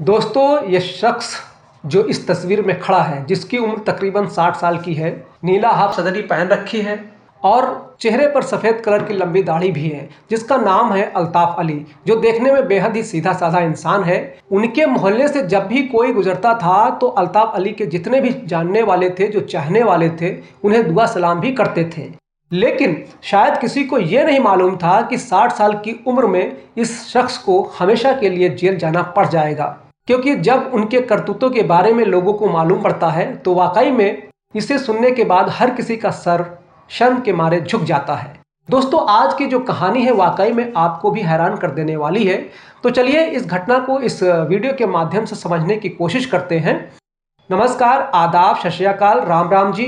दोस्तों, ये शख्स जो इस तस्वीर में खड़ा है, जिसकी उम्र तकरीबन 60 साल की है, नीला हाफ सदरी पहन रखी है और चेहरे पर सफ़ेद कलर की लंबी दाढ़ी भी है, जिसका नाम है अल्ताफ़ अली, जो देखने में बेहद ही सीधा साधा इंसान है। उनके मोहल्ले से जब भी कोई गुजरता था तो अल्ताफ़ अली के जितने भी जानने वाले थे, जो चाहने वाले थे, उन्हें दुआ सलाम भी करते थे। लेकिन शायद किसी को ये नहीं मालूम था कि 60 साल की उम्र में इस शख्स को हमेशा के लिए जेल जाना पड़ जाएगा, क्योंकि जब उनके करतूतों के बारे में लोगों को मालूम पड़ता है तो वाकई में इसे सुनने के बाद हर किसी का सर शर्म के मारे झुक जाता है। दोस्तों, आज की जो कहानी है वाकई में आपको भी हैरान कर देने वाली है। तो चलिए इस घटना को इस वीडियो के माध्यम से समझने की कोशिश करते हैं। नमस्कार, आदाब, सत श्री अकाल, राम राम जी।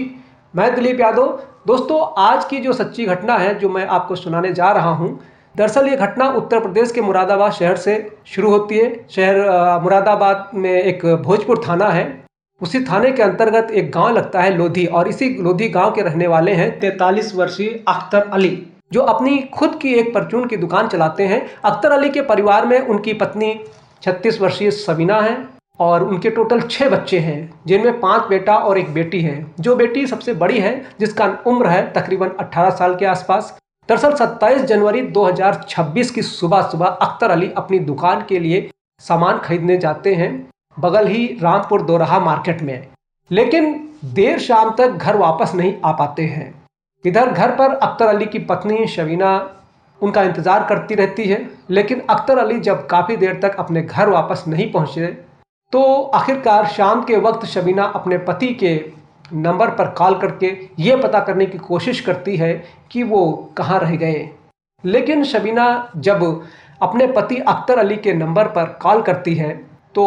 मैं दिलीप यादव। दोस्तों, आज की जो सच्ची घटना है जो मैं आपको सुनाने जा रहा हूँ, दरअसल ये घटना उत्तर प्रदेश के मुरादाबाद शहर से शुरू होती है। शहर मुरादाबाद में एक भोजपुर थाना है, उसी थाने के अंतर्गत एक गांव लगता है लोधी, और इसी लोधी गांव के रहने वाले हैं 43 वर्षीय अख्तर अली, जो अपनी खुद की एक परचून की दुकान चलाते हैं। अख्तर अली के परिवार में उनकी पत्नी 36 वर्षीय सबीना है और उनके टोटल 6 बच्चे हैं, जिनमें 5 बेटा और एक बेटी है। जो बेटी सबसे बड़ी है, जिसका उम्र है तकरीबन 18 साल के आसपास। दरअसल 27 जनवरी 2026 की सुबह सुबह अख्तर अली अपनी दुकान के लिए सामान खरीदने जाते हैं, बगल ही रामपुर दोराहा मार्केट में। लेकिन देर शाम तक घर वापस नहीं आ पाते हैं। इधर घर पर अख्तर अली की पत्नी शबीना उनका इंतज़ार करती रहती है, लेकिन अख्तर अली जब काफ़ी देर तक अपने घर वापस नहीं पहुँचे तो आखिरकार शाम के वक्त शबीना अपने पति के नंबर पर कॉल करके ये पता करने की कोशिश करती है कि वो कहाँ रह गए। लेकिन शबीना जब अपने पति अख्तर अली के नंबर पर कॉल करती है तो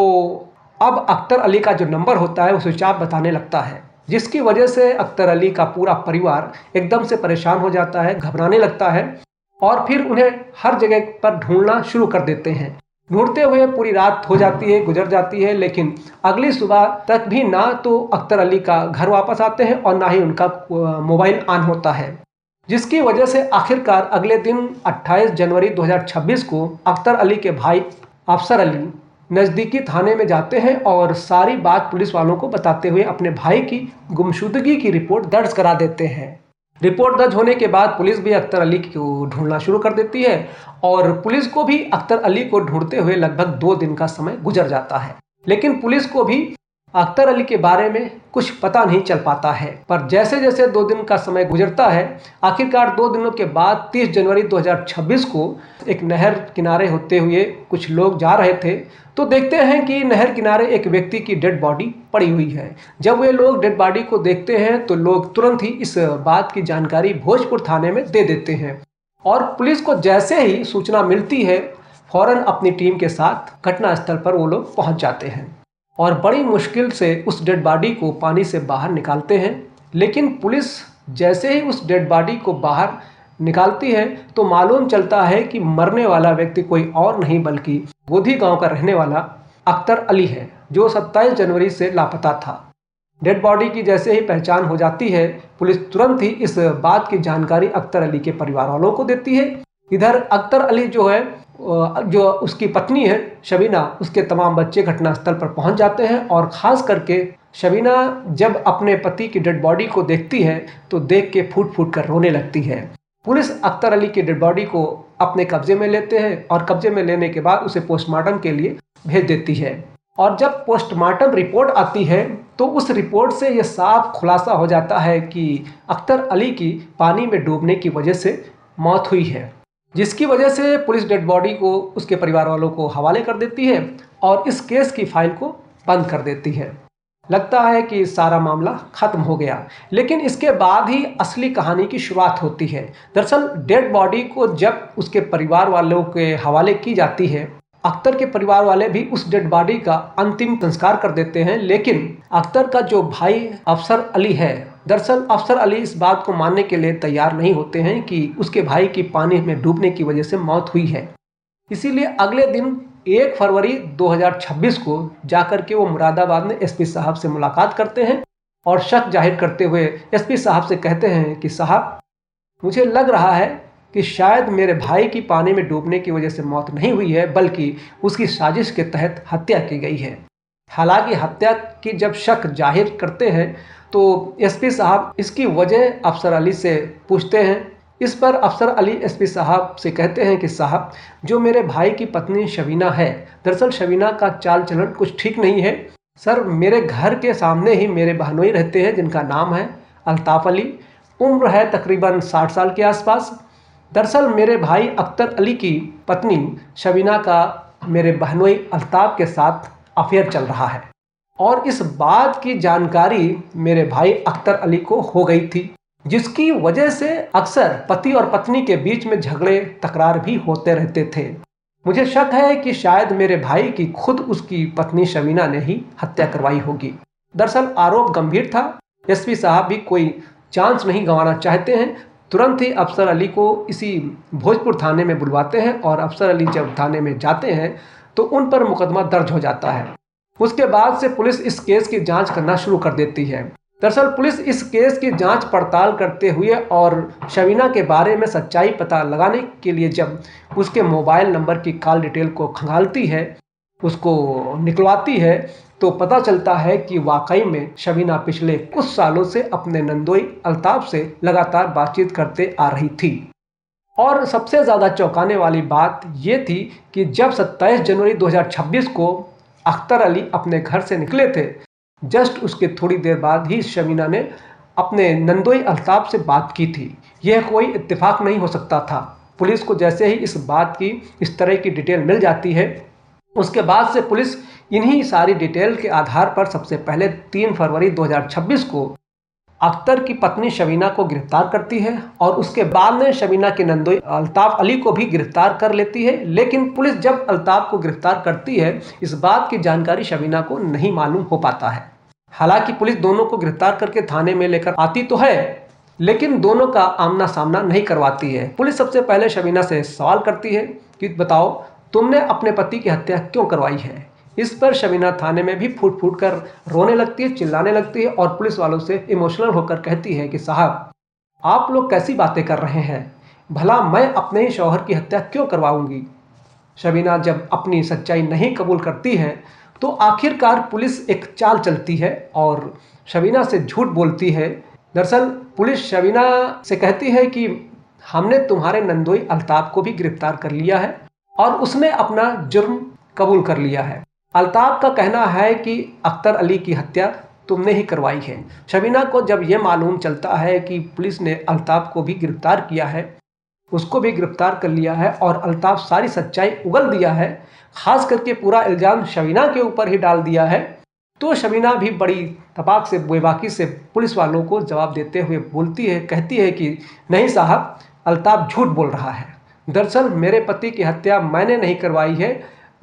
अब अख्तर अली का जो नंबर होता है वो स्विच ऑफ बताने लगता है, जिसकी वजह से अख्तर अली का पूरा परिवार एकदम से परेशान हो जाता है, घबराने लगता है और फिर उन्हें हर जगह पर ढूंढना शुरू कर देते हैं। ढूंढते हुए पूरी रात हो जाती है, गुजर जाती है, लेकिन अगली सुबह तक भी ना तो अख्तर अली का घर वापस आते हैं और ना ही उनका मोबाइल ऑन होता है, जिसकी वजह से आखिरकार अगले दिन 28 जनवरी 2026 को अख्तर अली के भाई अफसर अली नज़दीकी थाने में जाते हैं और सारी बात पुलिस वालों को बताते हुए अपने भाई की गुमशुदगी की रिपोर्ट दर्ज करा देते हैं। रिपोर्ट दर्ज होने के बाद पुलिस भी अख्तर अली को ढूंढना शुरू कर देती है और पुलिस को भी अख्तर अली को ढूंढते हुए लगभग 2 दिन का समय गुजर जाता है। लेकिन पुलिस को भी अख्तर अली के बारे में कुछ पता नहीं चल पाता है। पर जैसे जैसे 2 दिन का समय गुजरता है, आखिरकार 2 दिनों के बाद 30 जनवरी 2026 को एक नहर किनारे होते हुए कुछ लोग जा रहे थे तो देखते हैं कि नहर किनारे एक व्यक्ति की डेड बॉडी पड़ी हुई है। जब वे लोग डेड बॉडी को देखते हैं तो लोग तुरंत ही इस बात की जानकारी भोजपुर थाने में दे देते हैं और पुलिस को जैसे ही सूचना मिलती है, फौरन अपनी टीम के साथ घटनास्थल पर वो लोग पहुंच जाते हैं और बड़ी मुश्किल से उस डेड बॉडी को पानी से बाहर निकालते हैं। लेकिन पुलिस जैसे ही उस डेड बॉडी को बाहर निकालती है तो मालूम चलता है कि मरने वाला व्यक्ति कोई और नहीं बल्कि गोधी गांव का रहने वाला अख्तर अली है, जो 27 जनवरी से लापता था। डेड बॉडी की जैसे ही पहचान हो जाती है, पुलिस तुरंत ही इस बात की जानकारी अख्तर अली के परिवार वालों को देती है। इधर अख्तर अली जो उसकी पत्नी है शबीना, उसके तमाम बच्चे घटनास्थल पर पहुंच जाते हैं और ख़ास करके शबीना जब अपने पति की डेड बॉडी को देखती है तो देख के फूट फूट कर रोने लगती है। पुलिस अख्तर अली की डेड बॉडी को अपने कब्जे में लेते हैं और कब्जे में लेने के बाद उसे पोस्टमार्टम के लिए भेज देती है। और जब पोस्टमार्टम रिपोर्ट आती है तो उस रिपोर्ट से यह साफ खुलासा हो जाता है कि अख्तर अली की पानी में डूबने की वजह से मौत हुई है, जिसकी वजह से पुलिस डेड बॉडी को उसके परिवार वालों को हवाले कर देती है और इस केस की फाइल को बंद कर देती है। लगता है कि सारा मामला खत्म हो गया, लेकिन इसके बाद ही असली कहानी की शुरुआत होती है। दरअसल डेड बॉडी को जब उसके परिवार वालों के हवाले की जाती है, अख्तर के परिवार वाले भी उस डेड बॉडी का अंतिम संस्कार कर देते हैं। लेकिन अख्तर का जो भाई अफसर अली है, दरअसल अफसर अली इस बात को मानने के लिए तैयार नहीं होते हैं कि उसके भाई की पानी में डूबने की वजह से मौत हुई है। इसीलिए अगले दिन 1 फरवरी 2026 को जाकर के वो मुरादाबाद में एसपी साहब से मुलाकात करते हैं और शक जाहिर करते हुए एसपी साहब से कहते हैं कि साहब, मुझे लग रहा है कि शायद मेरे भाई की पानी में डूबने की वजह से मौत नहीं हुई है, बल्कि उसकी साजिश के तहत हत्या की गई है। हालांकि हत्या की जब शक जाहिर करते हैं तो एसपी साहब इसकी वजह अफसर अली से पूछते हैं। इस पर अफसर अली एसपी साहब से कहते हैं कि साहब, जो मेरे भाई की पत्नी शबीना है, दरअसल शबीना का चाल चलन कुछ ठीक नहीं है। सर, मेरे घर के सामने ही मेरे बहनोई रहते हैं जिनका नाम है अल्ताफ़ अली। उम्र है तकरीबन 60 साल के आसपास। दरअसल मेरे भाई अख्तर अली की पत्नी शबीना का मेरे बहनोई अल्ताफ़ के साथ अफेयर चल रहा है और इस बात की जानकारी मेरे भाई अख्तर अली को हो गई थी, जिसकी वजह से अक्सर पति और पत्नी के बीच में झगड़े तकरार भी होते रहते थे। मुझे शक है कि शायद मेरे भाई की खुद उसकी पत्नी शबीना ने ही हत्या करवाई होगी। दरअसल आरोप गंभीर था। एसपी साहब भी कोई चांस नहीं गंवाना चाहते हैं। तुरंत ही अफसर अली को इसी भोजपुर थाने में बुलवाते हैं और अफसर अली जब थाने में जाते हैं तो उन पर मुकदमा दर्ज हो जाता है। उसके बाद से पुलिस इस केस की जांच करना शुरू कर देती है। दरअसल पुलिस इस केस की जांच पड़ताल करते हुए और शबीना के बारे में सच्चाई पता लगाने के लिए जब उसके मोबाइल नंबर की कॉल डिटेल को खंगालती है, उसको निकलवाती है, तो पता चलता है कि वाकई में शबीना पिछले कुछ सालों से अपने नंदोई अल्ताफ से लगातार बातचीत करते आ रही थी। और सबसे ज़्यादा चौंकाने वाली बात ये थी कि जब 27 जनवरी 2026 को अख्तर अली अपने घर से निकले थे, जस्ट उसके थोड़ी देर बाद ही शबीना ने अपने नंदोई अल्ताफ से बात की थी। यह कोई इत्तेफाक नहीं हो सकता था। पुलिस को जैसे ही इस बात की इस तरह की डिटेल मिल जाती है, उसके बाद से पुलिस इन्हीं सारी डिटेल के आधार पर सबसे पहले 3 फरवरी 2026 को अख्तर की पत्नी शबीना को गिरफ्तार करती है और उसके बाद में शबीना के नंदोई अल्ताफ अली को भी गिरफ्तार कर लेती है। लेकिन पुलिस जब अल्ताफ को गिरफ्तार करती है, इस बात की जानकारी शबीना को नहीं मालूम हो पाता है। हालांकि पुलिस दोनों को गिरफ्तार करके थाने में लेकर आती तो है, लेकिन दोनों का आमना सामना नहीं करवाती है। पुलिस सबसे पहले शबीना से सवाल करती है कि बताओ, तुमने अपने पति की हत्या क्यों करवाई है। इस पर शबीना थाने में भी फूट फूट कर रोने लगती है, चिल्लाने लगती है और पुलिस वालों से इमोशनल होकर कहती है कि साहब, आप लोग कैसी बातें कर रहे हैं, भला मैं अपने ही शौहर की हत्या क्यों करवाऊंगी। शबीना जब अपनी सच्चाई नहीं कबूल करती है तो आखिरकार पुलिस एक चाल चलती है और शबीना से झूठ बोलती है। दरअसल पुलिस शबीना से कहती है कि हमने तुम्हारे नंदोई अल्ताफ को भी गिरफ्तार कर लिया है और उसने अपना जुर्म कबूल कर लिया है। अल्ताफ का कहना है कि अख्तर अली की हत्या तुमने ही करवाई है। शबीना को जब यह मालूम चलता है कि पुलिस ने अल्ताफ को भी गिरफ्तार किया है, उसको भी गिरफ्तार कर लिया है और अल्ताफ सारी सच्चाई उगल दिया है, खास करके पूरा इल्ज़ाम शबीना के ऊपर ही डाल दिया है, तो शबीना भी बड़ी तपाक से बेबाकी से पुलिस वालों को जवाब देते हुए बोलती है, कहती है कि नहीं साहब, अल्ताफ झूठ बोल रहा है। दरअसल मेरे पति की हत्या मैंने नहीं करवाई है,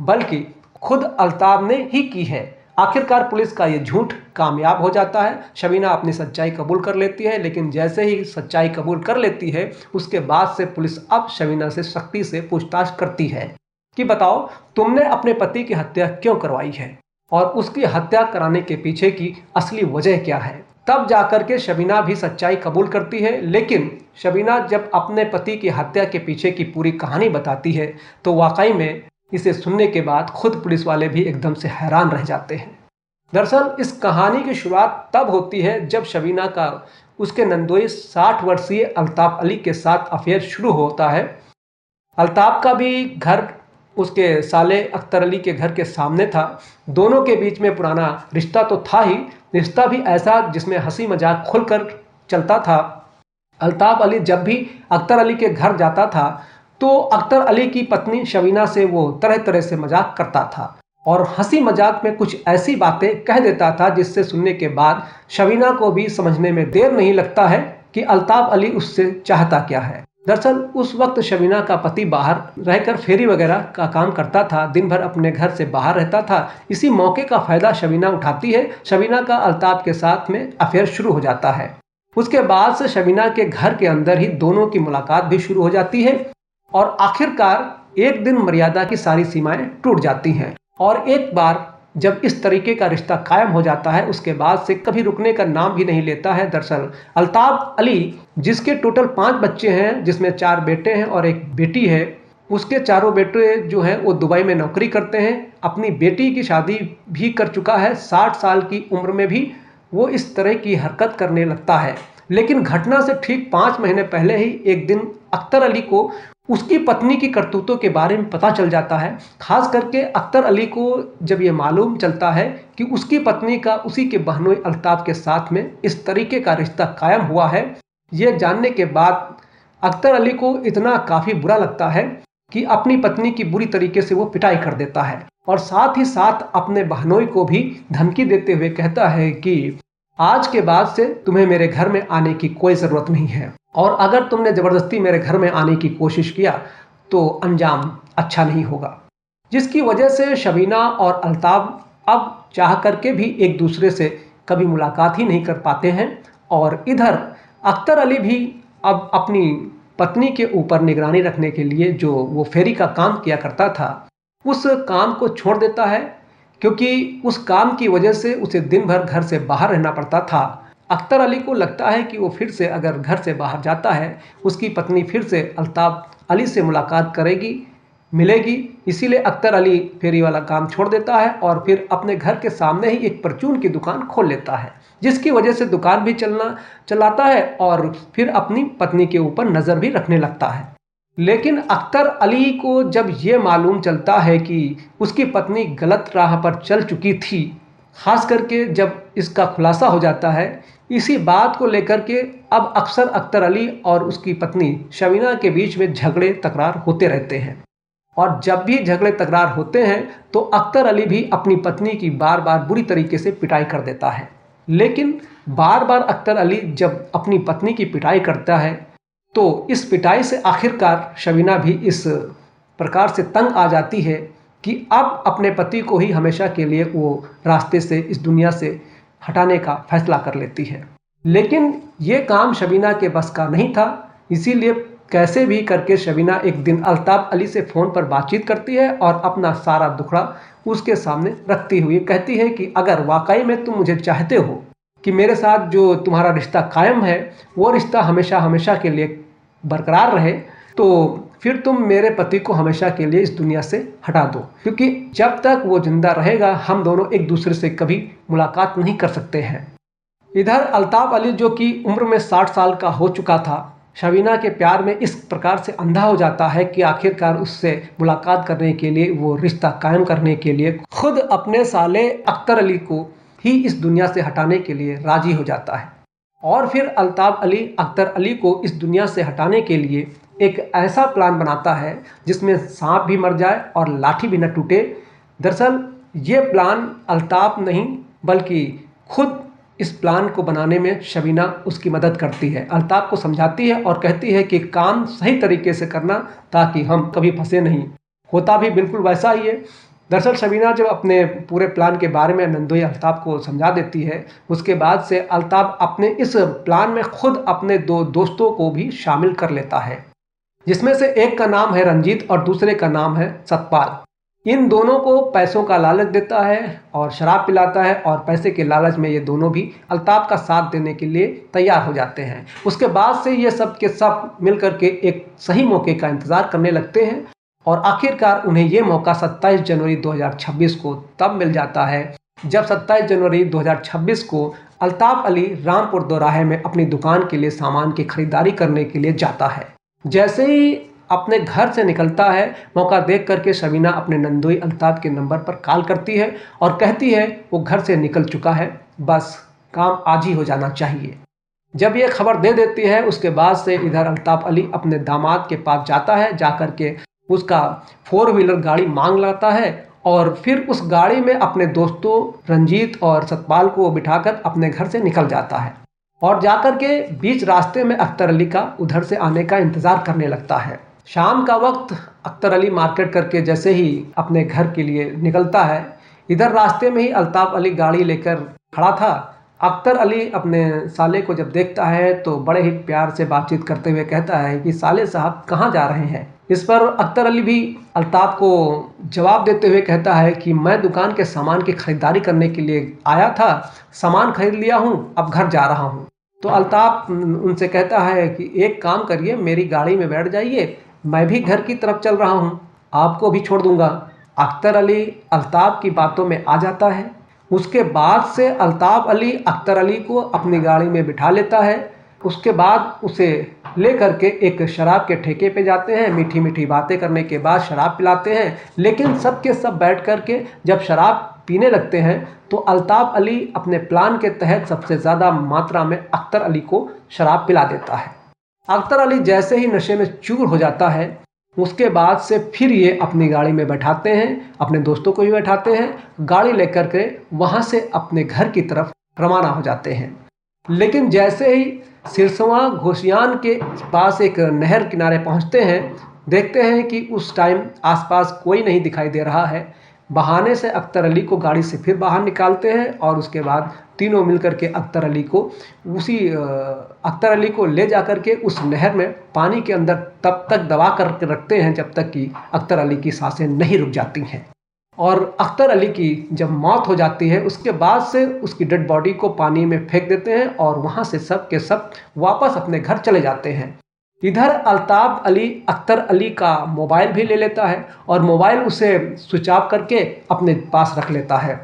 बल्कि खुद अल्ताफ ने ही की है। आखिरकार पुलिस का ये झूठ कामयाब हो जाता है। शबीना अपनी सच्चाई कबूल कर लेती है, लेकिन जैसे ही सच्चाई कबूल कर लेती है, उसके बाद से पुलिस अब शबीना से सख्ती से पूछताछ करती है कि बताओ, तुमने अपने पति की हत्या क्यों करवाई है और उसकी हत्या कराने के पीछे की असली वजह क्या है। तब जाकर के शबीना भी सच्चाई कबूल करती है। लेकिन शबीना जब अपने पति की हत्या के पीछे की पूरी कहानी बताती है तो वाकई में इसे सुनने के बाद खुद पुलिस वाले भी एकदम से हैरान रह जाते हैं। दरअसल इस कहानी की शुरुआत तब होती है जब शबीना का उसके नंदोई 60 वर्षीय अल्ताफ अली के साथ अफेयर शुरू होता है। अल्ताफ का भी घर उसके साले अख्तर अली के घर के सामने था। दोनों के बीच में पुराना रिश्ता तो था ही, रिश्ता भी ऐसा जिसमें हंसी मजाक खुलकर चलता था। अल्ताफ अली जब भी अख्तर अली के घर जाता था तो अख्तर अली की पत्नी शबीना से वो तरह तरह से मजाक करता था और हंसी मजाक में कुछ ऐसी बातें कह देता था जिससे सुनने के बाद शबीना को भी समझने में देर नहीं लगता है कि अल्ताफ अली उससे चाहता क्या है। दरअसल उस वक्त शबीना का पति बाहर रहकर फेरी वगैरह का काम करता था, दिन भर अपने घर से बाहर रहता था। इसी मौके का फायदा शबीना उठाती है। शबीना का अल्ताफ के साथ में अफेयर शुरू हो जाता है। उसके बाद से शबीना के घर के अंदर ही दोनों की मुलाकात भी शुरू हो जाती है और आखिरकार एक दिन मर्यादा की सारी सीमाएं टूट जाती हैं और एक बार जब इस तरीके का रिश्ता कायम हो जाता है उसके बाद से कभी रुकने का नाम भी नहीं लेता है। दरअसल अल्ताफ अली, जिसके टोटल 5 बच्चे हैं, जिसमें 4 बेटे हैं और 1 बेटी है, उसके चारों बेटे जो हैं वो दुबई में नौकरी करते हैं। अपनी बेटी की शादी भी कर चुका है। 60 साल की उम्र में भी वो इस तरह की हरकत करने लगता है। लेकिन घटना से ठीक 5 महीने पहले ही एक दिन अख्तर अली को उसकी पत्नी की करतूतों के बारे में पता चल जाता है। खास करके अख्तर अली को जब ये मालूम चलता है कि उसकी पत्नी का उसी के बहनोई अल्ताफ के साथ में इस तरीके का रिश्ता कायम हुआ है, ये जानने के बाद अख्तर अली को इतना काफ़ी बुरा लगता है कि अपनी पत्नी की बुरी तरीके से वो पिटाई कर देता है और साथ ही साथ अपने बहनोई को भी धमकी देते हुए कहता है कि आज के बाद से तुम्हें मेरे घर में आने की कोई ज़रूरत नहीं है, और अगर तुमने ज़बरदस्ती मेरे घर में आने की कोशिश किया तो अंजाम अच्छा नहीं होगा। जिसकी वजह से शबीना और अल्ताफ अब चाह करके भी एक दूसरे से कभी मुलाकात ही नहीं कर पाते हैं। और इधर अख्तर अली भी अब अपनी पत्नी के ऊपर निगरानी रखने के लिए जो वो फेरी का काम किया करता था, उस काम को छोड़ देता है, क्योंकि उस काम की वजह से उसे दिन भर घर से बाहर रहना पड़ता था। अख्तर अली को लगता है कि वो फिर से अगर घर से बाहर जाता है, उसकी पत्नी फिर से अल्ताफ अली से मुलाकात करेगी, मिलेगी। इसीलिए अख्तर अली फेरी वाला काम छोड़ देता है और फिर अपने घर के सामने ही एक परचून की दुकान खोल लेता है, जिसकी वजह से दुकान भी चलाता है और फिर अपनी पत्नी के ऊपर नज़र भी रखने लगता है। लेकिन अख्तर अली को जब ये मालूम चलता है कि उसकी पत्नी गलत राह पर चल चुकी थी, खास करके जब इसका खुलासा हो जाता है, इसी बात को लेकर के अब अक्सर अख्तर अली और उसकी पत्नी शबीना के बीच में झगड़े तकरार होते रहते हैं। और जब भी झगड़े तकरार होते हैं तो अख्तर अली भी अपनी पत्नी की बार बार बुरी तरीके से पिटाई कर देता है। लेकिन बार बार अख्तर अली जब अपनी पत्नी की पिटाई करता है तो इस पिटाई से आखिरकार शबीना भी इस प्रकार से तंग आ जाती है कि अब अपने पति को ही हमेशा के लिए वो रास्ते से, इस दुनिया से हटाने का फैसला कर लेती है। लेकिन ये काम शबीना के बस का नहीं था, इसीलिए कैसे भी करके शबीना एक दिन अल्ताफ अली से फ़ोन पर बातचीत करती है और अपना सारा दुखड़ा उसके सामने रखती हुई कहती है कि अगर वाकई में तुम मुझे चाहते हो कि मेरे साथ जो तुम्हारा रिश्ता कायम है वो रिश्ता हमेशा हमेशा के लिए बरकरार रहे, तो फिर तुम मेरे पति को हमेशा के लिए इस दुनिया से हटा दो, क्योंकि जब तक वो जिंदा रहेगा हम दोनों एक दूसरे से कभी मुलाकात नहीं कर सकते हैं। इधर अल्ताफ अली जो कि उम्र में 60 साल का हो चुका था, शबीना के प्यार में इस प्रकार से अंधा हो जाता है कि आखिरकार उससे मुलाकात करने के लिए, वो रिश्ता कायम करने के लिए खुद अपने साले अख्तर अली को ही इस दुनिया से हटाने के लिए राजी हो जाता है। और फिर अल्ताफ अली अख्तर अली को इस दुनिया से हटाने के लिए एक ऐसा प्लान बनाता है जिसमें सांप भी मर जाए और लाठी भी न टूटे। दरअसल ये प्लान अल्ताफ नहीं बल्कि खुद इस प्लान को बनाने में शबीना उसकी मदद करती है, अल्ताफ को समझाती है और कहती है कि काम सही तरीके से करना ताकि हम कभी फंसे नहीं। होता भी बिल्कुल वैसा ही है। दरअसल शबीना जब अपने पूरे प्लान के बारे में नंदोई अल्ताफ को समझा देती है, उसके बाद से अल्ताफ अपने इस प्लान में खुद अपने 2 दोस्तों को भी शामिल कर लेता है, जिसमें से एक का नाम है रंजीत और दूसरे का नाम है सतपाल। इन दोनों को पैसों का लालच देता है और शराब पिलाता है और पैसे के लालच में ये दोनों भी अल्ताफ का साथ देने के लिए तैयार हो जाते हैं। उसके बाद से ये सब के सब मिलकर के एक सही मौके का इंतज़ार करने लगते हैं और आखिरकार उन्हें ये मौका 27 जनवरी 2026 को तब मिल जाता है जब 27 जनवरी 2026 को अल्ताफ अली रामपुर दोराहे में अपनी दुकान के लिए सामान की खरीदारी करने के लिए जाता है। जैसे ही अपने घर से निकलता है, मौका देख करके शबीना अपने नंदोई अल्ताफ के नंबर पर कॉल करती है और कहती है वो घर से निकल चुका है, बस काम आज ही हो जाना चाहिए। जब ये खबर दे देती है उसके बाद से इधर अल्ताफ अली अपने दामाद के पास जाता है, जाकर के उसका 4 व्हीलर गाड़ी मांग लाता है और फिर उस गाड़ी में अपने दोस्तों रंजीत और सतपाल को बिठाकर अपने घर से निकल जाता है और जाकर के बीच रास्ते में अख्तर अली का उधर से आने का इंतज़ार करने लगता है। शाम का वक्त अख्तर अली मार्केट करके जैसे ही अपने घर के लिए निकलता है, इधर रास्ते में ही अल्ताफ अली गाड़ी लेकर खड़ा था अख्तर अली अपने साले को जब देखता है तो बड़े ही प्यार से बातचीत करते हुए कहता है कि साले साहब कहाँ जा रहे हैं। इस पर अख्तर अली भी अल्ताफ़ को जवाब देते हुए कहता है कि मैं दुकान के सामान की खरीदारी करने के लिए आया था, सामान खरीद लिया हूँ, अब घर जा रहा हूँ। तो अल्ताफ़ उनसे कहता है कि एक काम करिए, मेरी गाड़ी में बैठ जाइए, मैं भी घर की तरफ चल रहा हूँ, आपको भी छोड़ दूंगा। अख्तर अली अल्ताफ़ की बातों में आ जाता है। उसके बाद से अल्ताफ़ अली अख्तर अली को अपनी गाड़ी में बिठा लेता है। उसके बाद उसे ले करके एक शराब के ठेके पे जाते हैं। मीठी मीठी बातें करने के बाद शराब पिलाते हैं, लेकिन सब के सब बैठ करके जब शराब पीने लगते हैं तो अल्ताफ़ अली अपने प्लान के तहत सबसे ज़्यादा मात्रा में अख्तर अली को शराब पिला देता है। अख्तर अली जैसे ही नशे में चूर हो जाता है, उसके बाद से फिर ये अपनी गाड़ी में बैठाते हैं, अपने दोस्तों को भी बैठाते हैं, गाड़ी लेकर के वहाँ से अपने घर की तरफ रवाना हो जाते हैं। लेकिन जैसे ही सिरसवा घोशियान के पास एक नहर किनारे पहुँचते हैं, देखते हैं कि उस टाइम आसपास कोई नहीं दिखाई दे रहा है। बहाने से अख्तर अली को गाड़ी से फिर बाहर निकालते हैं और उसके बाद तीनों मिलकर के अख्तर अली को ले जाकर के उस नहर में पानी के अंदर तब तक दबा कर रखते हैं जब तक कि अख्तर अली की सांसें नहीं रुक जाती हैं। और अख्तर अली की जब मौत हो जाती है, उसके बाद से उसकी डेड बॉडी को पानी में फेंक देते हैं और वहाँ से सब के सब वापस अपने घर चले जाते हैं। इधर अल्ताफ़ अली अख्तर अली का मोबाइल भी ले लेता है और मोबाइल उसे स्विच ऑफ करके अपने पास रख लेता है।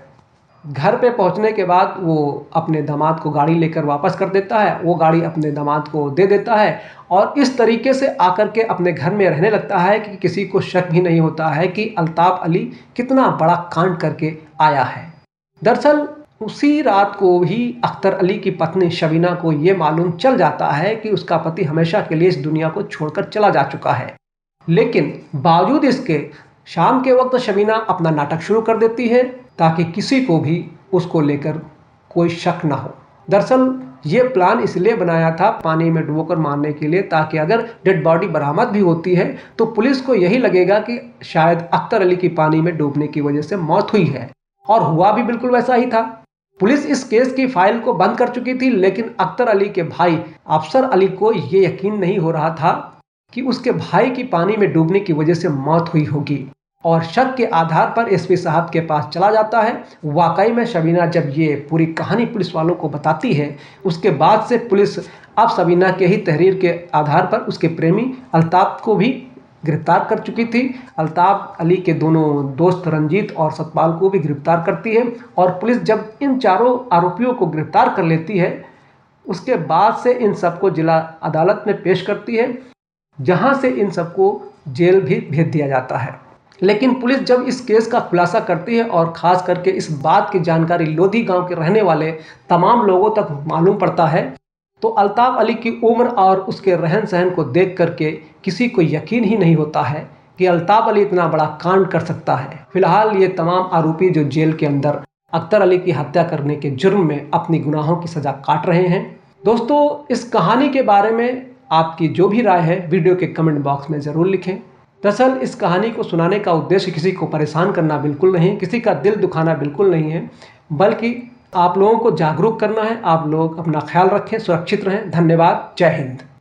घर पे पहुंचने के बाद वो अपने दामाद को गाड़ी लेकर वापस कर देता है, वो गाड़ी अपने दामाद को दे देता है और इस तरीके से आकर के अपने घर में रहने लगता है कि किसी को शक भी नहीं होता है कि अल्ताफ़ अली कितना बड़ा कांड करके आया है। दरअसल उसी रात को ही अख्तर अली की पत्नी शबीना को ये मालूम चल जाता है कि उसका पति हमेशा के लिए इस दुनिया को छोड़कर चला जा चुका है। लेकिन बावजूद इसके शाम के वक्त शबीना अपना नाटक शुरू कर देती है ताकि किसी को भी उसको लेकर कोई शक ना हो। दरअसल ये प्लान इसलिए बनाया था पानी में डुबोकर मारने के लिए, ताकि अगर डेड बॉडी बरामद भी होती है तो पुलिस को यही लगेगा कि शायद अख्तर अली की पानी में डूबने की वजह से मौत हुई है। और हुआ भी बिल्कुल वैसा ही था। पुलिस इस केस की फाइल को बंद कर चुकी थी, लेकिन अख्तर अली के भाई अफसर अली को ये यकीन नहीं हो रहा था कि उसके भाई की पानी में डूबने की वजह से मौत हुई होगी और शक के आधार पर एसपी साहब के पास चला जाता है। वाकई में शबीना जब ये पूरी कहानी पुलिस वालों को बताती है, उसके बाद से पुलिस अब शबीना के ही तहरीर के आधार पर उसके प्रेमी अल्ताफ़ को भी गिरफ्तार कर चुकी थी। अल्ताफ़ अली के दोनों दोस्त रंजीत और सतपाल को भी गिरफ्तार करती है और पुलिस जब इन चारों आरोपियों को गिरफ्तार कर लेती है, उसके बाद से इन सबको जिला अदालत में पेश करती है, जहां से इन सबको जेल भी भेज दिया जाता है। लेकिन पुलिस जब इस केस का खुलासा करती है और ख़ास करके इस बात की जानकारी लोधी गांव के रहने वाले तमाम लोगों तक मालूम पड़ता है, तो अल्ताफ़ अली की उम्र और उसके रहन सहन को देख करके किसी को यकीन ही नहीं होता है कि अल्ताफ़ अली इतना बड़ा कांड कर सकता है। फिलहाल ये तमाम आरोपी जो जेल के अंदर अख्तर अली की हत्या करने के जुर्म में अपनी गुनाहों की सज़ा काट रहे हैं। दोस्तों, इस कहानी के बारे में आपकी जो भी राय है वीडियो के कमेंट बॉक्स में ज़रूर लिखें। दरअसल इस कहानी को सुनाने का उद्देश्य किसी को परेशान करना बिल्कुल नहीं, किसी का दिल दुखाना बिल्कुल नहीं है, बल्कि आप लोगों को जागरूक करना है। आप लोग अपना ख्याल रखें, सुरक्षित रहें। धन्यवाद। जय हिंद।